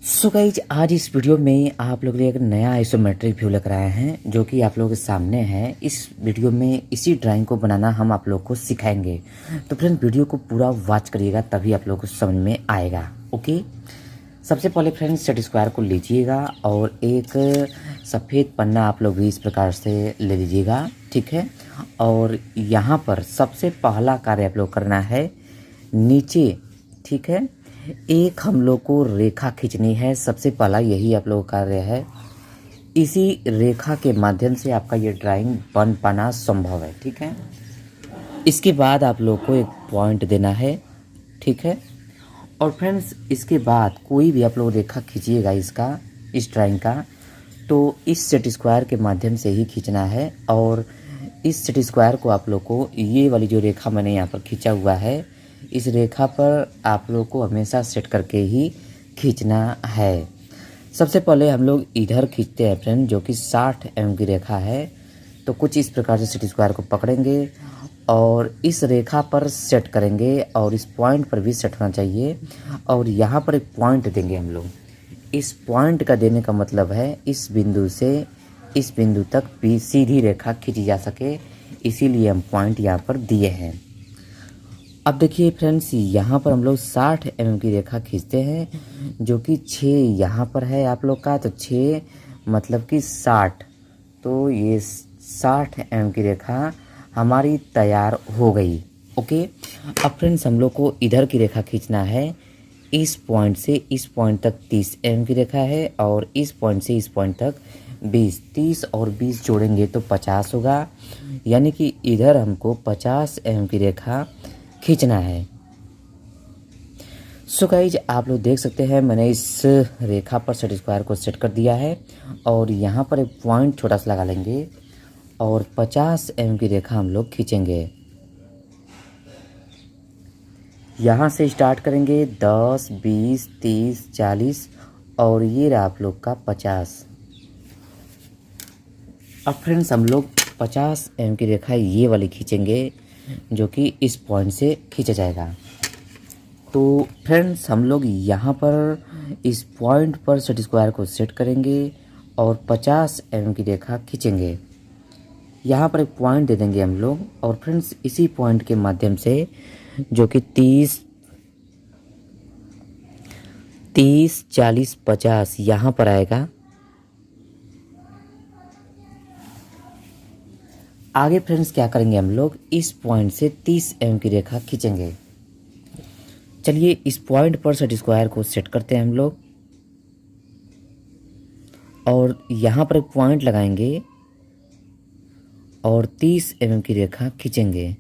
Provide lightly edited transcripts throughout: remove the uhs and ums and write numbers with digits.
So guys आज इस video में आप लोग के लिए एक नया आइसोमेट्रिक व्यू लेकर आए हैं जो कि आप लोगों के सामने है। इस वीडियो में इसी ड्राइंग को बनाना हम आप लोग को सिखाएंगे। तो फ्रेंड वीडियो को पूरा वॉच करिएगा तभी आप लोग को समझ में आएगा। ओके, सबसे पहले फ्रेंड्स सेट स्क्वायर को लीजिएगा और एक सफ़ेद पन्ना आप लोग भी इस प्रकार से ले लीजिएगा, ठीक है। और यहाँ पर सबसे पहला कार्य आप लोग करना है नीचे, ठीक है। एक हम लोग को रेखा खींचनी है, सबसे पहला यही आप लोग का कार्य है। इसी रेखा के माध्यम से आपका ये ड्राइंग बन पाना संभव है, ठीक है। इसके बाद आप लोग को एक पॉइंट देना है, ठीक है। और फ्रेंड्स इसके बाद कोई भी आप लोग रेखा खींचिएगा इसका, इस ड्राइंग का, तो इस सेट स्क्वायर के माध्यम से ही खींचना है। और इस सेट स्क्वायर को आप लोग को ये वाली जो रेखा मैंने यहाँ पर खींचा हुआ है, इस रेखा पर आप लोग को हमेशा सेट करके ही खींचना है। सबसे पहले हम लोग इधर खींचते हैं फ्रेंड, जो कि 60 mm की रेखा है। तो कुछ इस प्रकार से सेट स्क्वायर को पकड़ेंगे और इस रेखा पर सेट करेंगे और इस पॉइंट पर भी सेट होना चाहिए। और यहाँ पर एक पॉइंट देंगे हम लोग। इस पॉइंट का देने का मतलब है इस बिंदु से इस बिंदु तक भी सीधी रेखा खींची जा सके, इसीलिए हम पॉइंट यहाँ पर दिए हैं। अब देखिए फ्रेंड्स, यहाँ पर हम लोग 60 mm की रेखा खींचते हैं, जो कि 6 यहाँ पर है आप लोग का, तो 6 मतलब कि 60। तो ये 60 mm की रेखा हमारी तैयार हो गई। ओके, अब फ्रेंड्स हम लोग को इधर की रेखा खींचना है। इस पॉइंट से इस पॉइंट तक 30 mm की रेखा है और इस पॉइंट से इस पॉइंट तक 20। 30 और 20 जोड़ेंगे तो 50 होगा, यानी कि इधर हमको 50 mm की रेखा खींचना है। सो गाइज आप लोग देख सकते हैं मैंने इस रेखा पर सेट स्क्वायर को सेट कर दिया है और यहाँ पर एक पॉइंट छोटा सा लगा लेंगे और 50 mm की रेखा हम लोग खींचेंगे। यहाँ से स्टार्ट करेंगे 10, 20, 30, 40 और ये रहा आप लोग का 50। अब फ्रेंड्स हम लोग 50 mm की रेखा ये वाली खींचेंगे, जो कि इस पॉइंट से खींचा जाएगा। तो फ्रेंड्स हम लोग यहाँ पर इस पॉइंट पर सेट स्क्वायर को सेट करेंगे और 50 mm की रेखा खींचेंगे। यहाँ पर एक पॉइंट दे देंगे हम लोग और फ्रेंड्स इसी पॉइंट के माध्यम से, जो कि 30, 40, 50 यहाँ पर आएगा। आगे फ्रेंड्स क्या करेंगे, हम लोग इस पॉइंट से 30 mm की रेखा खींचेंगे। चलिए इस पॉइंट पर सेट स्क्वायर को सेट करते हैं हम लोग और यहाँ पर एक पॉइंट लगाएंगे और 30 mm की रेखा खींचेंगे।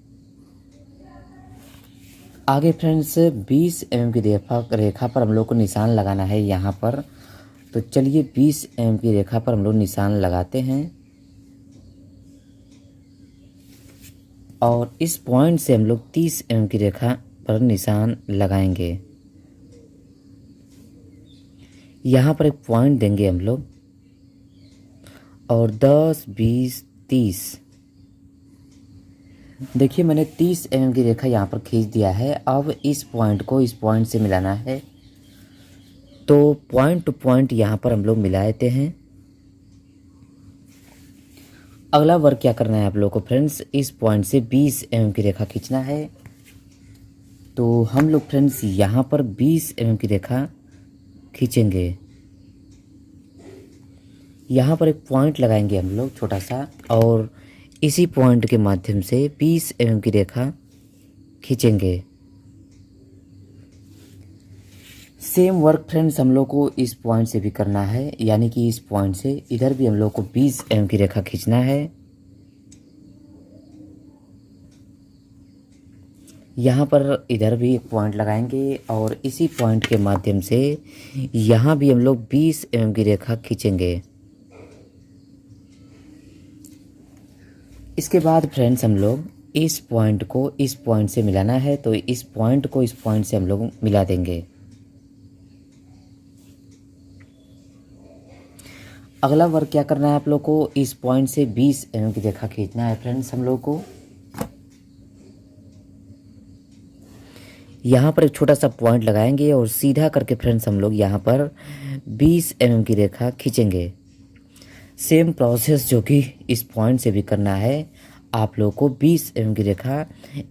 आगे फ्रेंड्स 20 mm की रेखा पर हम लोग को निशान लगाना है यहाँ पर। तो चलिए 20 mm की रेखा पर हम लोग निशान लगाते हैं और इस पॉइंट से हम लोग 30 mm की रेखा पर निशान लगाएंगे। यहाँ पर एक पॉइंट देंगे हम लोग और 10, 20, 30। देखिए मैंने 30 mm की रेखा यहाँ पर खींच दिया है। अब इस पॉइंट को इस पॉइंट से मिलाना है, तो पॉइंट टू पॉइंट यहाँ पर हम लोग मिला देते हैं। अगला वर्क क्या करना है आप लोग को फ्रेंड्स, इस पॉइंट से 20 mm की रेखा खींचना है। तो हम लोग फ्रेंड्स यहाँ पर 20 mm की रेखा खींचेंगे। यहाँ पर एक पॉइंट लगाएंगे हम लोग छोटा सा और इसी पॉइंट के माध्यम से 20 mm की रेखा खींचेंगे। सेम वर्क फ्रेंड्स हम लोग को इस पॉइंट से भी करना है, यानी कि इस पॉइंट से इधर भी हम लोग को 20 mm की रेखा खींचना है। यहाँ पर इधर भी एक पॉइंट लगाएंगे और इसी पॉइंट के माध्यम से यहाँ भी हम लोग 20 mm की रेखा खींचेंगे। इसके बाद फ्रेंड्स हम लोग इस पॉइंट को इस पॉइंट से मिलाना है, तो इस पॉइंट को इस पॉइंट से हम लोग मिला देंगे। अगला वर्क क्या करना है आप लोग को, इस पॉइंट से 20 mm की रेखा खींचना है फ्रेंड्स हम लोग को। यहाँ पर एक छोटा सा पॉइंट लगाएंगे और सीधा करके फ्रेंड्स हम लोग यहाँ पर 20 mm की रेखा खींचेंगे। सेम प्रोसेस जो कि इस पॉइंट से भी करना है, आप लोगों को 20 mm की रेखा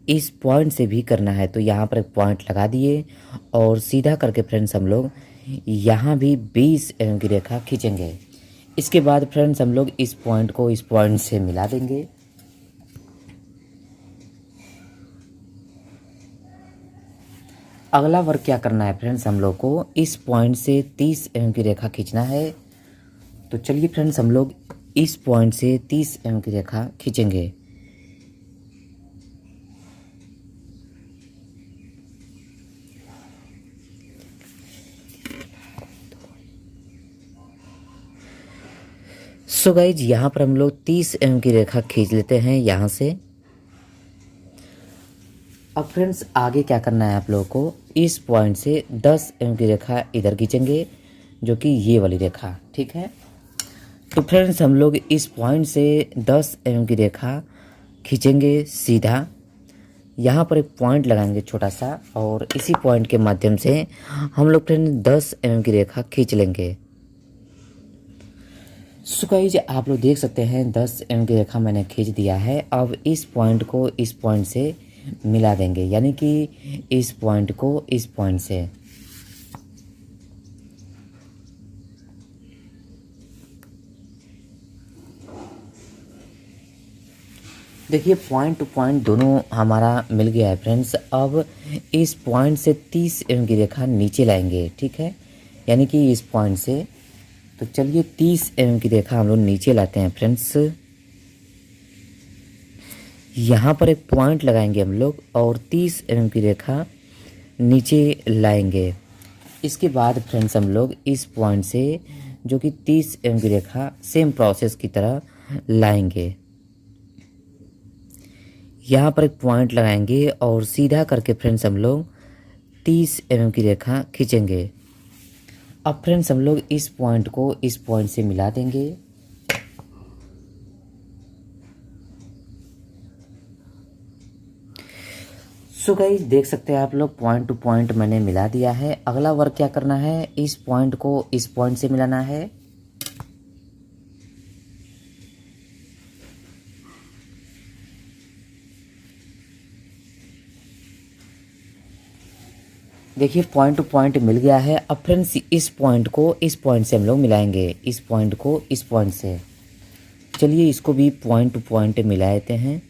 इस पॉइंट से भी करना है। तो यहाँ पर एक पॉइंट लगा दिए और सीधा करके फ्रेंड्स हम लोग यहाँ भी 20 mm की रेखा खींचेंगे। इसके बाद फ्रेंड्स हम लोग इस पॉइंट को इस पॉइंट से मिला देंगे। अगला वर्क क्या करना है फ्रेंड्स, हम लोग को इस पॉइंट से 30 mm की रेखा खींचना है। तो चलिए फ्रेंड्स हम लोग इस पॉइंट से 30 mm की रेखा खींचेंगे। सो गाइज यहाँ पर हम लोग 30 mm की रेखा खींच लेते हैं यहाँ से। अब फ्रेंड्स आगे क्या करना है आप लोगों को, इस पॉइंट से 10 mm की रेखा इधर खींचेंगे, जो कि ये वाली रेखा, ठीक है। तो फ्रेंड्स हम लोग इस पॉइंट से 10 mm की रेखा खींचेंगे सीधा। यहाँ पर एक पॉइंट लगाएंगे छोटा सा और इसी पॉइंट के माध्यम से हम लोग फ्रेंड्स 10 mm की रेखा खींच लेंगे। सो गाइस आप लोग देख सकते हैं 10 mm की रेखा मैंने खींच दिया है। अब इस पॉइंट को इस पॉइंट से मिला देंगे, यानी कि इस पॉइंट को इस पॉइंट से। देखिए पॉइंट टू पॉइंट दोनों हमारा मिल गया है फ्रेंड्स। अब इस पॉइंट से 30 mm की रेखा नीचे लाएंगे, ठीक है, यानी कि इस पॉइंट से। तो चलिए 30 mm की रेखा हम लोग नीचे लाते हैं फ्रेंड्स। यहाँ पर एक पॉइंट लगाएंगे हम लोग और 30 mm की रेखा नीचे लाएंगे। इसके बाद फ्रेंड्स हम लोग इस पॉइंट से जो कि 30 mm की रेखा सेम प्रोसेस की तरह लाएंगे। यहाँ पर एक पॉइंट लगाएंगे और सीधा करके फ्रेंड्स हम लोग 30 mm की रेखा खींचेंगे। अब फ्रेंड्स हम लोग इस पॉइंट को इस पॉइंट से मिला देंगे। सो गाइस देख सकते हैं आप लोग पॉइंट टू पॉइंट मैंने मिला दिया है। अगला वर्क क्या करना है, इस पॉइंट को इस पॉइंट से मिलाना है। देखिए पॉइंट टू पॉइंट मिल गया है। अब फ्रेंड्स इस पॉइंट को इस पॉइंट से हम लोग मिलाएंगे, इस पॉइंट को इस पॉइंट से। चलिए इसको भी पॉइंट टू पॉइंट मिला देते हैं।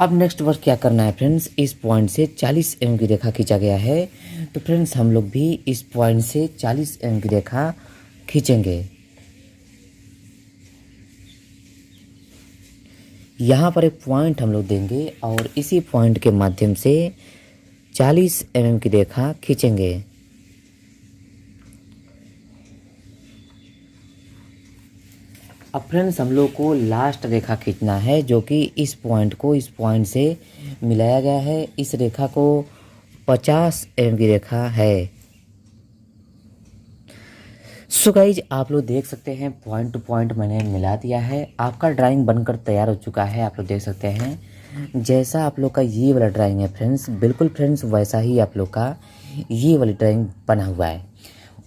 अब नेक्स्ट वर्क क्या करना है फ्रेंड्स, इस पॉइंट से 40 mm की रेखा खींचा गया है। तो फ्रेंड्स हम लोग भी इस पॉइंट से 40 mm की रेखा खींचेंगे। यहाँ पर एक पॉइंट हम लोग देंगे और इसी पॉइंट के माध्यम से 40 mm की रेखा खींचेंगे। अब फ्रेंड्स हम लोग को लास्ट रेखा खींचना है, जो कि इस पॉइंट को इस पॉइंट से मिलाया गया है। इस रेखा को 50 mm की रेखा है। सो गाइज आप लोग देख सकते हैं पॉइंट टू पॉइंट मैंने मिला दिया है। आपका ड्राइंग बनकर तैयार हो चुका है। आप लोग देख सकते हैं जैसा आप लोग का ये वाला ड्राइंग है फ्रेंड्स, बिल्कुल फ्रेंड्स वैसा ही आप लोग का ये वाली ड्राइंग बना हुआ है।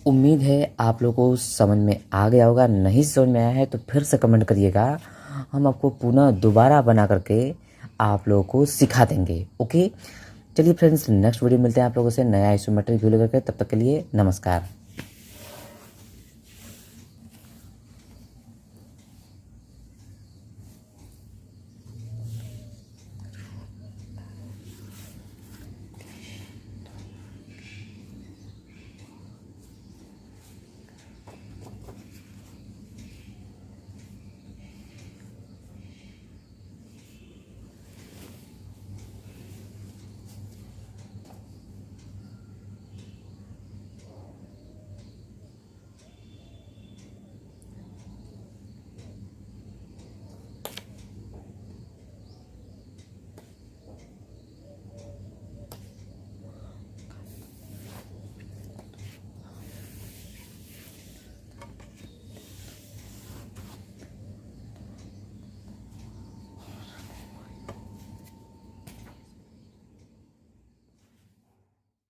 उम्मीद है आप लोगों को समझ में आ गया होगा। नहीं समझ में आया है तो फिर से कमेंट करिएगा, हम आपको पुनः दोबारा बना करके आप लोगों को सिखा देंगे। ओके चलिए फ्रेंड्स नेक्स्ट वीडियो मिलते हैं आप लोगों से नया आइसोमेट्रिक व्यू लेकर के। तब तक के लिए नमस्कार।